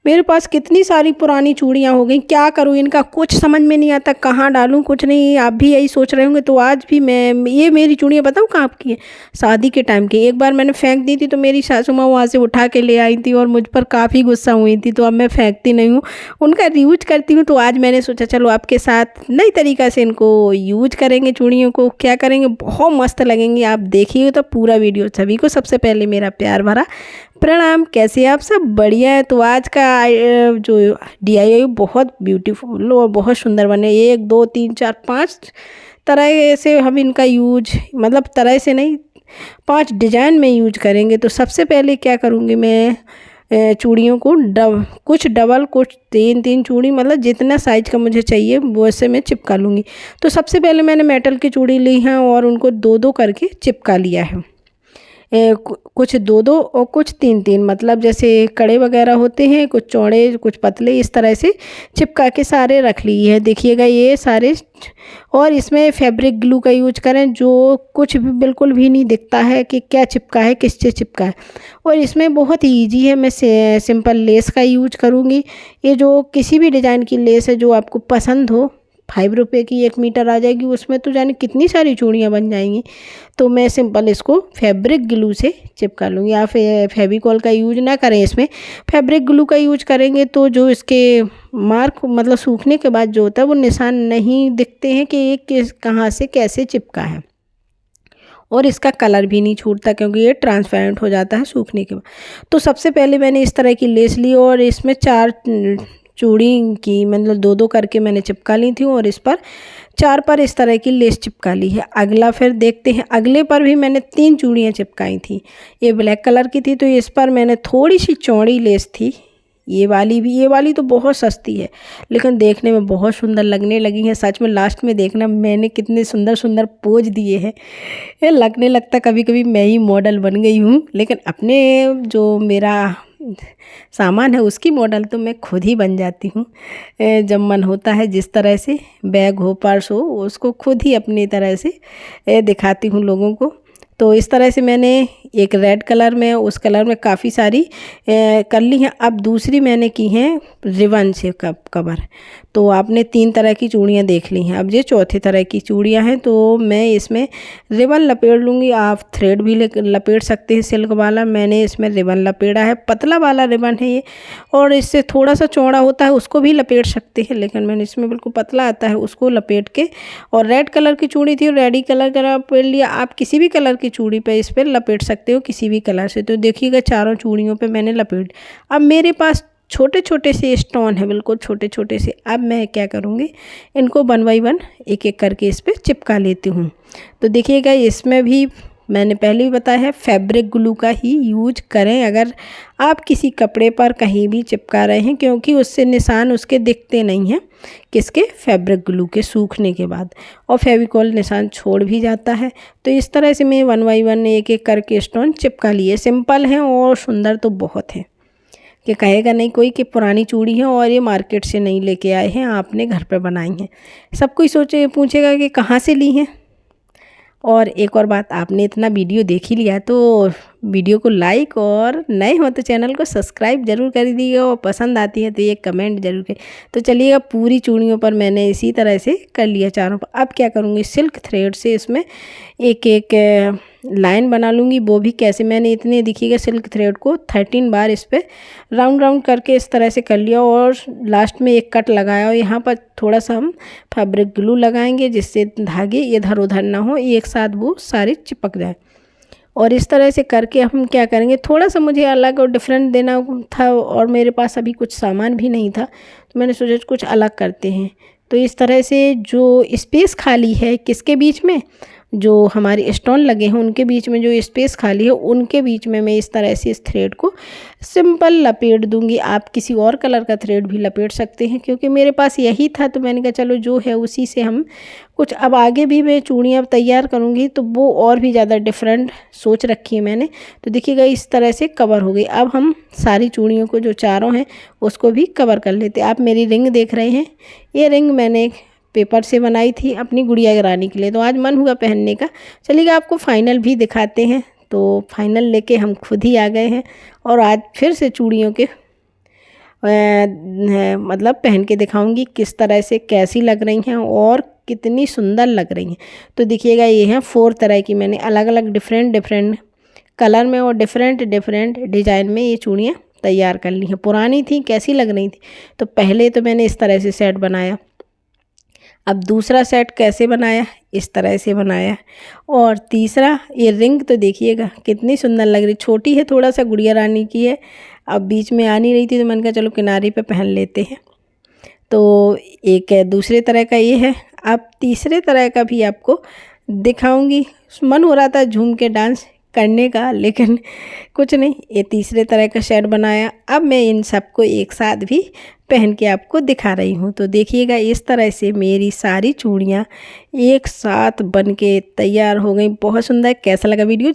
मेरे पास कितनी सारी पुरानी चूड़ियाँ हो गई, क्या करूँ इनका कुछ समझ में नहीं आता, कहाँ डालूँ कुछ नहीं। आप भी यही सोच रहे होंगे। तो आज भी मैं ये मेरी चूड़ियाँ बताऊँ कहाँ की है, शादी के टाइम की। एक बार मैंने फेंक दी थी तो मेरी सासू माँ वहाँ से उठा के ले आई थी और मुझ पर काफ़ी गुस्सा हुई थी। तो अब मैं फेंकती नहीं हूँ, उनका यूज करती हूँ। तो आज मैंने सोचा चलो आपके साथ नई तरीक़ा से इनको यूज करेंगे, चूड़ियों को क्या करेंगे, बहुत मस्त लगेंगी। आप देखिए तो पूरा वीडियो। सभी को सबसे पहले मेरा प्यार भरा प्रणाम। कैसे आप सब? बढ़िया है। तो आज का जो DIY बहुत ब्यूटीफुल और बहुत सुंदर बने। 1 2 3 4 5 तरह से हम इनका यूज, मतलब तरह से नहीं, 5 डिजाइन में यूज करेंगे। तो सबसे पहले क्या करूँगी मैं, चूड़ियों को कुछ डबल कुछ 3 चूड़ी, मतलब जितना साइज का मुझे चाहिए वैसे मैं चिपका लूँगी। तो सबसे पहले मैंने मेटल की चूड़ी ली है और उनको 2 करके चिपका लिया है। कुछ 2 और कुछ 3 मतलब जैसे कड़े वगैरह होते हैं, कुछ चौड़े कुछ पतले, इस तरह से चिपका के सारे रख ली है। देखिएगा ये सारे। और इसमें फैब्रिक ग्लू का यूज करें, जो कुछ भी बिल्कुल भी नहीं दिखता है कि क्या चिपका है, किससे चिपका है। और इसमें बहुत ईजी है, मैं सिंपल लेस का यूज करूँगी। ये जो किसी भी डिज़ाइन की लेस है जो आपको पसंद हो, 5 रुपये की 1 मीटर आ जाएगी, उसमें तो जाने कितनी सारी चूड़ियाँ बन जाएंगी। तो मैं सिंपल इसको फैब्रिक ग्लू से चिपका लूँगी। आप फेविकॉल का यूज ना करें, इसमें फैब्रिक ग्लू का यूज करेंगे तो जो इसके मार्क, मतलब सूखने के बाद जो होता है वो निशान नहीं दिखते हैं कि ये कहाँ से कैसे चिपका है। और इसका कलर भी नहीं छूटता क्योंकि ये ट्रांसपेरेंट हो जाता है सूखने के बाद। तो सबसे पहले मैंने इस तरह की लेस ली और इसमें 4 चूड़ी की, मतलब 2 करके मैंने चिपका ली थी और इस पर 4 पर इस तरह की लेस चिपका ली है। अगला फिर देखते हैं, अगले पर भी मैंने 3 चूड़ियाँ चिपकाई थी। ये ब्लैक कलर की थी तो इस पर मैंने थोड़ी सी चौड़ी लेस थी। ये वाली भी, ये वाली तो बहुत सस्ती है लेकिन देखने में बहुत सुंदर लगने लगी है। सच में लास्ट में देखना मैंने कितने सुंदर सुंदर पोज दिए हैं। ये लगने लगता कभी कभी मैं ही मॉडल बन गई हूँ। लेकिन अपने जो मेरा सामान है उसकी मॉडल तो मैं खुद ही बन जाती हूँ। जब मन होता है, जिस तरह से बैग हो पर्स हो, उसको खुद ही अपनी तरह से दिखाती हूँ लोगों को। तो इस तरह से मैंने एक रेड कलर में, उस कलर में काफ़ी सारी कर ली हैं। अब दूसरी मैंने की हैं रिबन से कवर। तो आपने 3 तरह की चूड़ियाँ देख ली हैं, अब ये चौथे तरह की चूड़ियाँ हैं। तो मैं इसमें रिबन लपेट लूँगी। आप थ्रेड भी लपेट सकते हैं सिल्क वाला, मैंने इसमें रिबन लपेटा है। पतला वाला रिबन है ये, और इससे थोड़ा सा चौड़ा होता है उसको भी लपेट सकते हैं, लेकिन मैंने इसमें बिल्कुल पतला आता है उसको लपेट के। और रेड कलर की चूड़ी थी, रेडी कलर का लपेट लिया। आप किसी भी कलर की चूड़ी पे इस पर लपेट सकते हो, किसी भी कलर से। तो देखिएगा चारों चूड़ियों पे मैंने लपेट। अब मेरे पास छोटे छोटे से स्टोन है, बिल्कुल छोटे छोटे से। अब मैं क्या करूँगी, इनको 1 बाय 1 एक एक करके इस पर चिपका लेती हूँ। तो देखिएगा इसमें भी मैंने पहले ही बताया है फैब्रिक ग्लू का ही यूज करें अगर आप किसी कपड़े पर कहीं भी चिपका रहे हैं, क्योंकि उससे निशान उसके दिखते नहीं हैं, किसके, फैब्रिक ग्लू के सूखने के बाद। और फेविकॉल निशान छोड़ भी जाता है। तो इस तरह से मैं 1 बाय 1 एक एक करके स्टोन चिपका लिए। सिंपल हैं और सुंदर तो बहुत है कि कहेगा नहीं कोई कि पुरानी चूड़ी है और ये मार्केट से नहीं लेके आए हैं, आपने घर पर बनाई हैं। सब कोई पूछेगा कि कहाँ से ली हैं। और एक और बात, आपने इतना वीडियो देख ही लिया तो वीडियो को लाइक, और नए हो तो चैनल को सब्सक्राइब जरूर कर दीजिएगा, और पसंद आती है तो ये कमेंट जरूर करें। तो चलिएगा, पूरी चूड़ियों पर मैंने इसी तरह से कर लिया चारों पर। अब क्या करूँगी, सिल्क थ्रेड से इसमें एक एक लाइन बना लूँगी। वो भी कैसे, मैंने इतने दिखिएगा सिल्क थ्रेड को 13 बार इस पर राउंड राउंड करके इस तरह से कर लिया, और लास्ट में एक कट लगाया। और यहाँ पर थोड़ा सा हम फैब्रिक ग्लू लगाएंगे जिससे धागे इधर उधर ना हो, एक साथ वो सारे चिपक जाए। और इस तरह से करके हम क्या करेंगे, थोड़ा सा मुझे अलग और डिफरेंट देना था, और मेरे पास अभी कुछ सामान भी नहीं था, तो मैंने सोचा कुछ अलग करते हैं। तो इस तरह से जो स्पेस खाली है किसके बीच में, जो हमारे स्टोन लगे हैं उनके बीच में जो स्पेस खाली है, उनके बीच में मैं इस तरह से इस थ्रेड को सिंपल लपेट दूंगी। आप किसी और कलर का थ्रेड भी लपेट सकते हैं, क्योंकि मेरे पास यही था तो मैंने कहा चलो जो है उसी से हम कुछ। अब आगे भी मैं चूड़ियाँ तैयार करूँगी तो वो और भी ज़्यादा डिफरेंट सोच रखी है मैंने। तो देखिएगा इस तरह से कवर हो गई। अब हम सारी चूड़ियों को जो चारों हैं उसको भी कवर कर लेते। आप मेरी रिंग देख रहे हैं, ये रिंग मैंने पेपर से बनाई थी अपनी गुड़िया रानी के लिए, तो आज मन हुआ पहनने का। चलिएगा आपको फाइनल भी दिखाते हैं। तो फाइनल लेके हम खुद ही आ गए हैं, और आज फिर से चूड़ियों के मतलब पहन के दिखाऊंगी किस तरह से कैसी लग रही हैं और कितनी सुंदर लग रही हैं। तो देखिएगा ये हैं 4 तरह की मैंने अलग अलग डिफरेंट कलर में और डिफरेंट डिज़ाइन में ये चूड़ियाँ तैयार कर ली हैं। पुरानी थी, कैसी लग रही थी, तो पहले तो मैंने इस तरह से सेट बनाया। अब दूसरा सेट कैसे बनाया, इस तरह से बनाया। और तीसरा ये रिंग तो देखिएगा कितनी सुंदर लग रही, छोटी है, थोड़ा सा गुड़िया रानी की है। अब बीच में आ नहीं रही थी तो मैंने कहा चलो किनारे पे पहन लेते हैं। तो एक दूसरे तरह का ये है। अब तीसरे तरह का भी आपको दिखाऊंगी। मन हो रहा था झूम के डांस करने का, लेकिन कुछ नहीं, ये तीसरे तरह का सेट बनाया। अब मैं इन सबको एक साथ भी पहन के आपको दिखा रही हूँ। तो देखिएगा इस तरह से मेरी सारी चूड़ियाँ एक साथ बन के तैयार हो गई। बहुत सुंदर। कैसा लगा वीडियो?